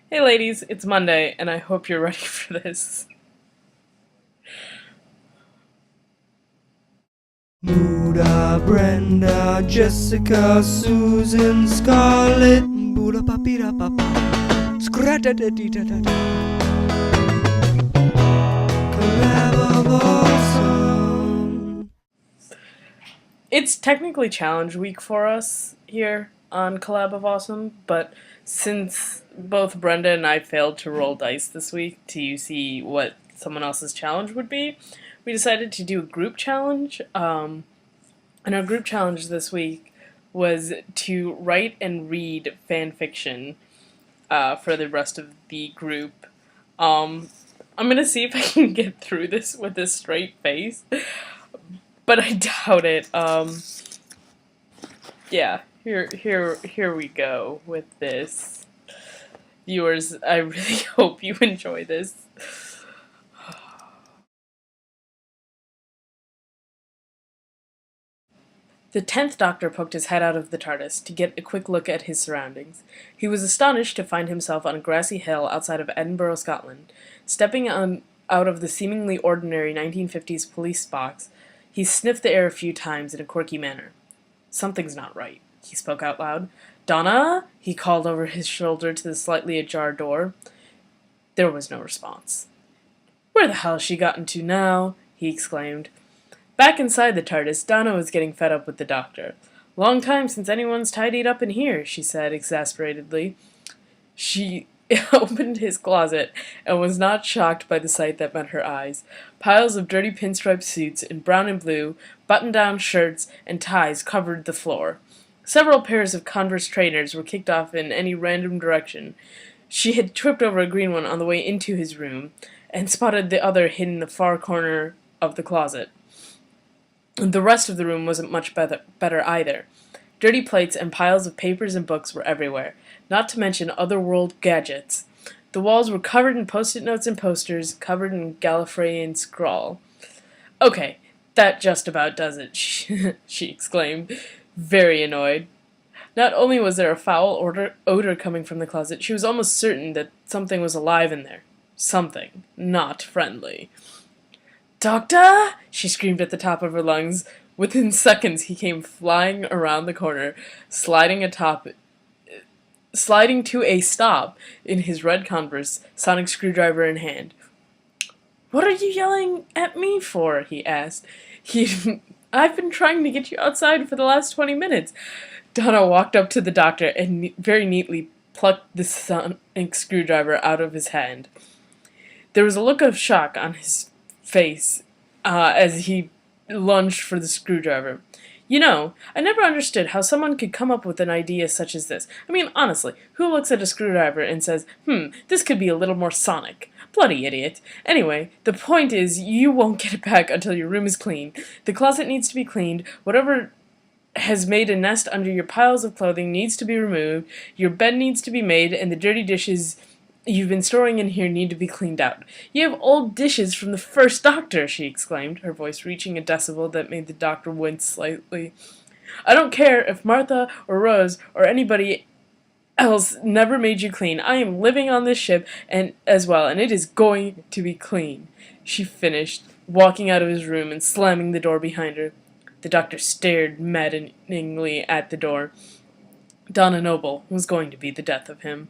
Hey ladies, it's Monday, and I hope you're ready for this. Muda, Brenda, Jessica, Susan, Scarlett, Buda papira papa, scrata da dee da da da. Collab of awesome. It's technically challenge week for us here on Collab of Awesome, but since both Brenda and I failed to roll dice this week to see what someone else's challenge would be, we decided to do a group challenge. And our group challenge this week was to write and read fan fiction for the rest of the group. I'm gonna see if I can get through this with a straight face, but I doubt it. Yeah, here we go with this. Viewers, I really hope you enjoy this. The 10th Doctor poked his head out of the TARDIS to get a quick look at his surroundings. He was astonished to find himself on a grassy hill outside of Edinburgh, Scotland. Stepping out of the seemingly ordinary 1950s police box, he sniffed the air a few times in a quirky manner. "Something's not right," he spoke out loud. "Donna?" he called over his shoulder to the slightly ajar door. There was no response. "Where the hell has she gotten to now?" he exclaimed. Back inside the TARDIS, Donna was getting fed up with the Doctor. "Long time since anyone's tidied up in here," she said exasperatedly. She opened his closet and was not shocked by the sight that met her eyes. Piles of dirty pinstripe suits in brown and blue, button-down shirts, and ties covered the floor. Several pairs of Converse trainers were kicked off in any random direction. She had tripped over a green one on the way into his room, and spotted the other hidden in the far corner of the closet. The rest of the room wasn't much better either. Dirty plates and piles of papers and books were everywhere, not to mention otherworld gadgets. The walls were covered in post-it notes and posters, covered in Gallifreyan scrawl. "Okay, that just about does it," she exclaimed, very annoyed. Not only was there a foul odor coming from the closet, she was almost certain that something was alive in there. Something not friendly. "Doctor!" she screamed at the top of her lungs. Within seconds he came flying around the corner, sliding to a stop in his red Converse, sonic screwdriver in hand. "What are you yelling at me for?" he asked. "I've been trying to get you outside for the last 20 minutes. Donna walked up to the Doctor and very neatly plucked the sonic screwdriver out of his hand. There was a look of shock on his face as he lunged for the screwdriver. "You know, I never understood how someone could come up with an idea such as this. I mean, honestly, who looks at a screwdriver and says, this could be a little more sonic? Bloody idiot. Anyway, the point is, you won't get it back until your room is clean. The closet needs to be cleaned. Whatever has made a nest under your piles of clothing needs to be removed. Your bed needs to be made, and the dirty dishes you've been storing in here need to be cleaned out. You have old dishes from the first Doctor," she exclaimed, her voice reaching a decibel that made the Doctor wince slightly. "I don't care if Martha or Rose or anybody else never made you clean. I am living on this ship and as well, and it is going to be clean," she finished, walking out of his room and slamming the door behind her. The Doctor stared maddeningly at the door. Donna Noble was going to be the death of him.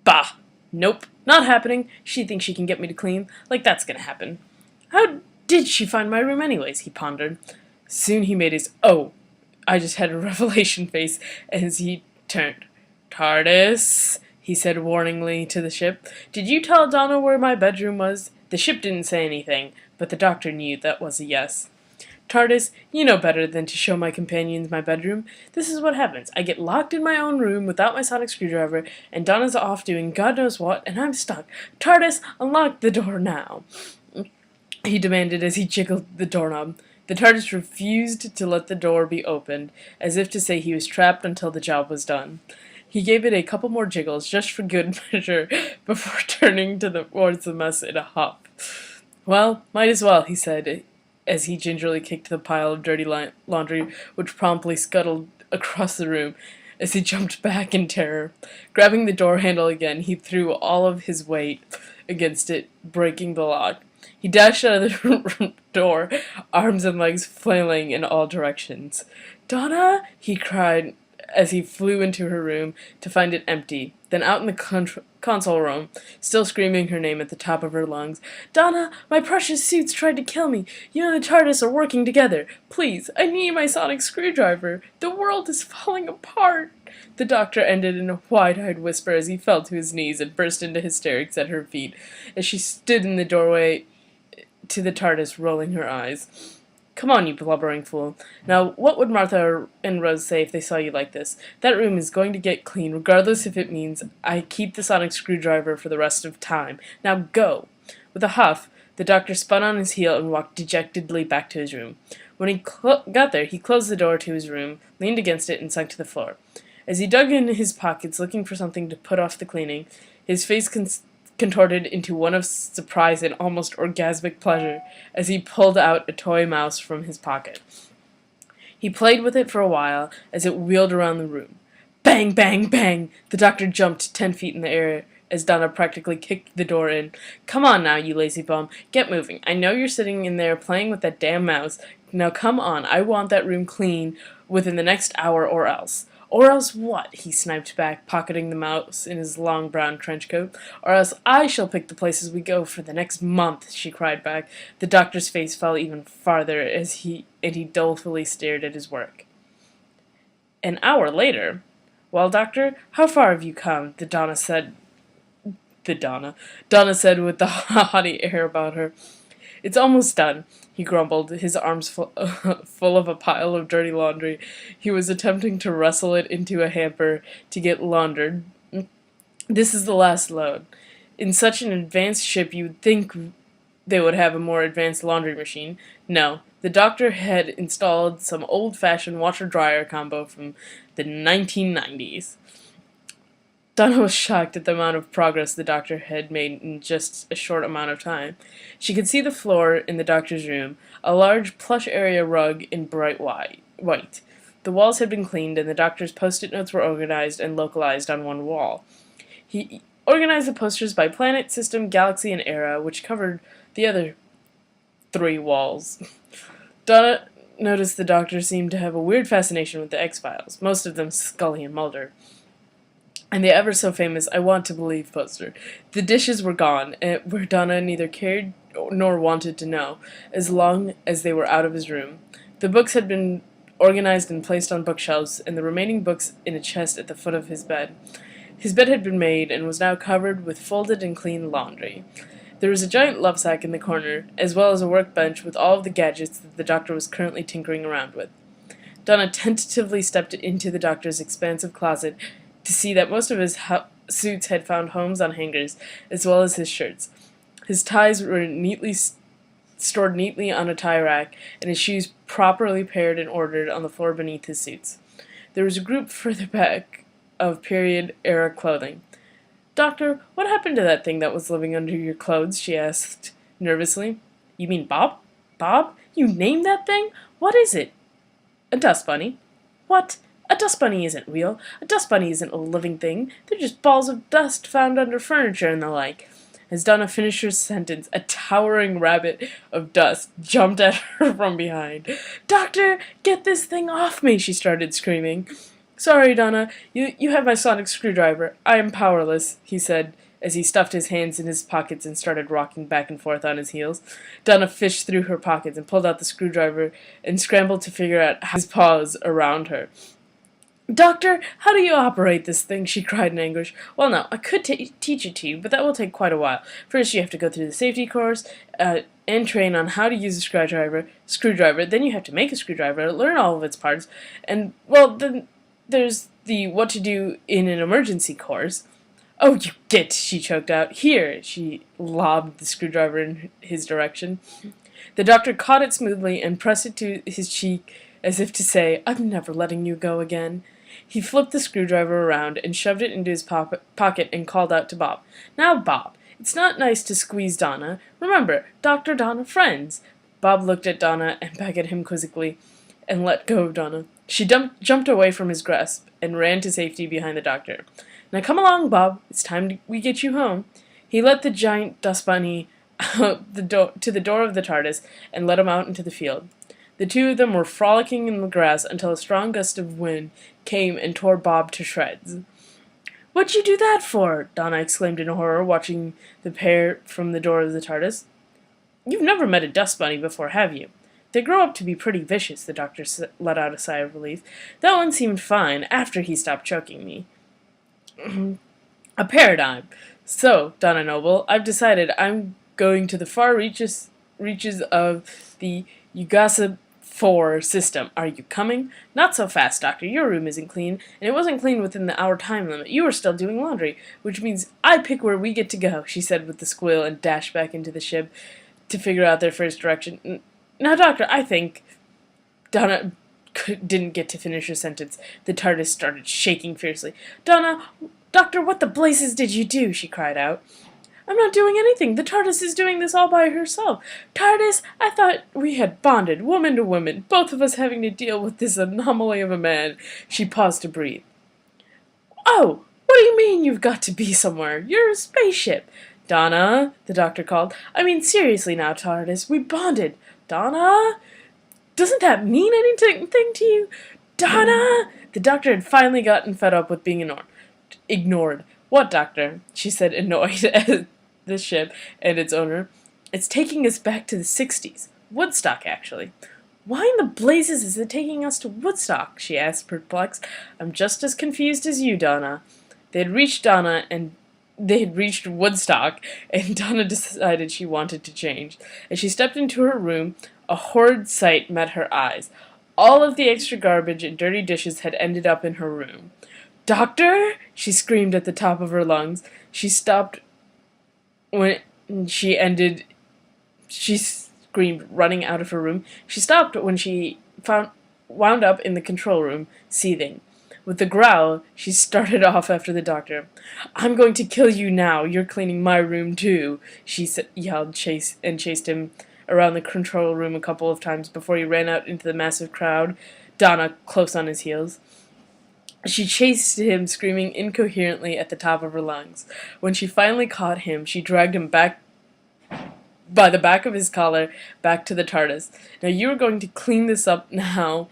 "Bah! Nope, not happening. She thinks she can get me to clean. Like that's gonna happen. How did she find my room anyways?" he pondered. Soon he made his "oh, I just had a revelation" face as he turned. "TARDIS," he said warningly to the ship. "Did you tell Donna where my bedroom was?" The ship didn't say anything, but the Doctor knew that was a yes. "TARDIS, you know better than to show my companions my bedroom. This is what happens. I get locked in my own room without my sonic screwdriver, and Donna's off doing God knows what, and I'm stuck. TARDIS, unlock the door now," he demanded as he jiggled the doorknob. The TARDIS refused to let the door be opened, as if to say he was trapped until the job was done. He gave it a couple more jiggles, just for good measure, before turning towards the mess in a huff. "Well, might as well," he said, as he gingerly kicked the pile of dirty laundry, which promptly scuttled across the room. as he jumped back in terror. Grabbing the door handle again, he threw all of his weight against it, breaking the lock. He dashed out of the door, arms and legs flailing in all directions. "Donna!" he cried as he flew into her room to find it empty. Then out in the console room, still screaming her name at the top of her lungs. "Donna, my precious suits tried to kill me. You and the TARDIS are working together. Please, I need my sonic screwdriver. The world is falling apart." The doctor ended in a wide-eyed whisper as he fell to his knees and burst into hysterics at her feet, as she stood in the doorway to the TARDIS, rolling her eyes. "Come on, you blubbering fool. Now, what would Martha and Rose say if they saw you like this? That room is going to get clean, regardless if it means I keep the sonic screwdriver for the rest of time. Now go!" With a huff, the doctor spun on his heel and walked dejectedly back to his room. When he got there, he closed the door to his room, leaned against it, and sunk to the floor. As he dug in his pockets looking for something to put off the cleaning, his face contorted into one of surprise and almost orgasmic pleasure as he pulled out a toy mouse from his pocket. He played with it for a while as it wheeled around the room. Bang, bang, bang! The doctor jumped 10 feet in the air as Donna practically kicked the door in. "Come on now, you lazy bum. Get moving. I know you're sitting in there playing with that damn mouse. Now come on. I want that room clean within the next hour or else." "Or else what?" he sniped back, pocketing the mouse in his long brown trench coat. "Or else I shall pick the places we go for the next month," she cried back. The doctor's face fell even farther as he dolefully stared at his work. An hour later. "Well, doctor, how far have you come?" Donna said with the haughty air about her. "It's almost done," he grumbled, his arms full of a pile of dirty laundry. He was attempting to wrestle it into a hamper to get laundered. "This is the last load. In such an advanced ship you'd think they would have a more advanced laundry machine. No, the doctor had installed some old-fashioned washer-dryer combo from the 1990s. Donna was shocked at the amount of progress the doctor had made in just a short amount of time. She could see the floor in the doctor's room, a large plush area rug in bright white. The walls had been cleaned, and the doctor's post-it notes were organized and localized on one wall. He organized the posters by planet, system, galaxy, and era, which covered the other 3 walls. Donna noticed the doctor seemed to have a weird fascination with the X-Files, most of them Scully and Mulder, and the ever-so-famous "I Want to Believe" poster. The dishes were gone, where Donna neither cared nor wanted to know, as long as they were out of his room. The books had been organized and placed on bookshelves, and the remaining books in a chest at the foot of his bed. His bed had been made, and was now covered with folded and clean laundry. There was a giant love sack in the corner, as well as a workbench with all of the gadgets that the doctor was currently tinkering around with. Donna tentatively stepped into the doctor's expansive closet to see that most of his suits had found homes on hangers, as well as his shirts. His ties were stored neatly on a tie rack, and his shoes properly paired and ordered on the floor beneath his suits. There was a group further back of period-era clothing. "Doctor, what happened to that thing that was living under your clothes?" she asked nervously. "You mean Bob? Bob? You named that thing? What is it?" "A dust bunny." "What? A dust bunny isn't real. A dust bunny isn't a living thing. They're just balls of dust found under furniture and the like." As Donna finished her sentence, a towering rabbit of dust jumped at her from behind. "Doctor, get this thing off me!" she started screaming. "Sorry, Donna. You have my sonic screwdriver. I am powerless," he said, as he stuffed his hands in his pockets and started rocking back and forth on his heels. Donna fished through her pockets and pulled out the screwdriver and scrambled to figure out his paws around her. "Doctor, how do you operate this thing?" she cried in anguish. "Well, now, I could teach it to you, but that will take quite a while. First, you have to go through the safety course, and train on how to use a screwdriver. Then you have to make a screwdriver, learn all of its parts, and, well, then there's the what to do in an emergency course." "Oh, you git!" she choked out. "Here!" She lobbed the screwdriver in his direction. The doctor caught it smoothly and pressed it to his cheek as if to say, "I'm never letting you go again." He flipped the screwdriver around and shoved it into his pocket and called out to Bob. "Now, Bob, it's not nice to squeeze Donna. Remember, Dr. Donna friends." Bob looked at Donna and back at him quizzically and let go of Donna. She jumped away from his grasp and ran to safety behind the doctor. "Now come along, Bob. It's time we get you home." He led the giant dust bunny out to the door of the TARDIS and led him out into the field. The two of them were frolicking in the grass until a strong gust of wind came and tore Bob to shreds. "What'd you do that for?" Donna exclaimed in horror, watching the pair from the door of the TARDIS. "You've never met a dust bunny before, have you? They grow up to be pretty vicious," the doctor let out a sigh of relief. "That one seemed fine after he stopped choking me." "A paradigm. So, Donna Noble, I've decided I'm going to the far reaches of the Yugasa 4 system. Are you coming?" "Not so fast, Doctor. Your room isn't clean, and it wasn't clean within the hour time limit. You were still doing laundry, which means I pick where we get to go," she said with a squeal and dashed back into the ship to figure out their first direction. "Now, Doctor, I think—" Donna didn't get to finish her sentence. The TARDIS started shaking fiercely. Doctor, what the blazes did you do?" she cried out. "I'm not doing anything. The TARDIS is doing this all by herself. TARDIS, I thought we had bonded, woman to woman, both of us having to deal with this anomaly of a man." She paused to breathe. "Oh, what do you mean you've got to be somewhere? You're a spaceship." "Donna," the doctor called. "I mean, seriously now, TARDIS, we bonded. Donna? Doesn't that mean anything to you? Donna?" The doctor had finally gotten fed up with being ignored. "What, Doctor?" she said, annoyed at the ship and its owner. "It's taking us back to the 60s. Woodstock, actually." "Why in the blazes is it taking us to Woodstock?" she asked, perplexed. "I'm just as confused as you, Donna." They had reached Woodstock, and Donna decided she wanted to change. As she stepped into her room, a horrid sight met her eyes. All of the extra garbage and dirty dishes had ended up in her room. "Doctor!" she screamed at the top of her lungs. She stopped when she screamed, running out of her room. She stopped when she wound up in the control room, seething. With a growl, she started off after the doctor. "I'm going to kill you now. You're cleaning my room, too," she yelled, chased him around the control room a couple of times before he ran out into the massive crowd, Donna close on his heels. She chased him, screaming incoherently at the top of her lungs. When she finally caught him, she dragged him back by the back of his collar back to the TARDIS. "Now you are going to clean this up now,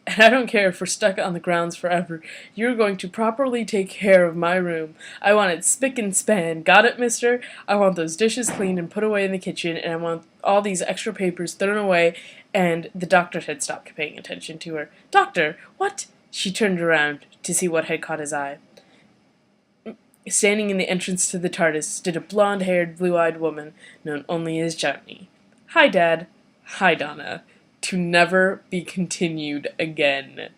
and I don't care if we're stuck on the grounds forever. You're going to properly take care of my room. I want it spick and span. Got it, mister? I want those dishes cleaned and put away in the kitchen, and I want all these extra papers thrown away." And the doctor had stopped paying attention to her. "Doctor, what?" She turned around to see what had caught his eye. Standing in the entrance to the TARDIS stood a blonde-haired, blue-eyed woman known only as Johnny. "Hi, Dad. Hi, Donna. To never be continued again."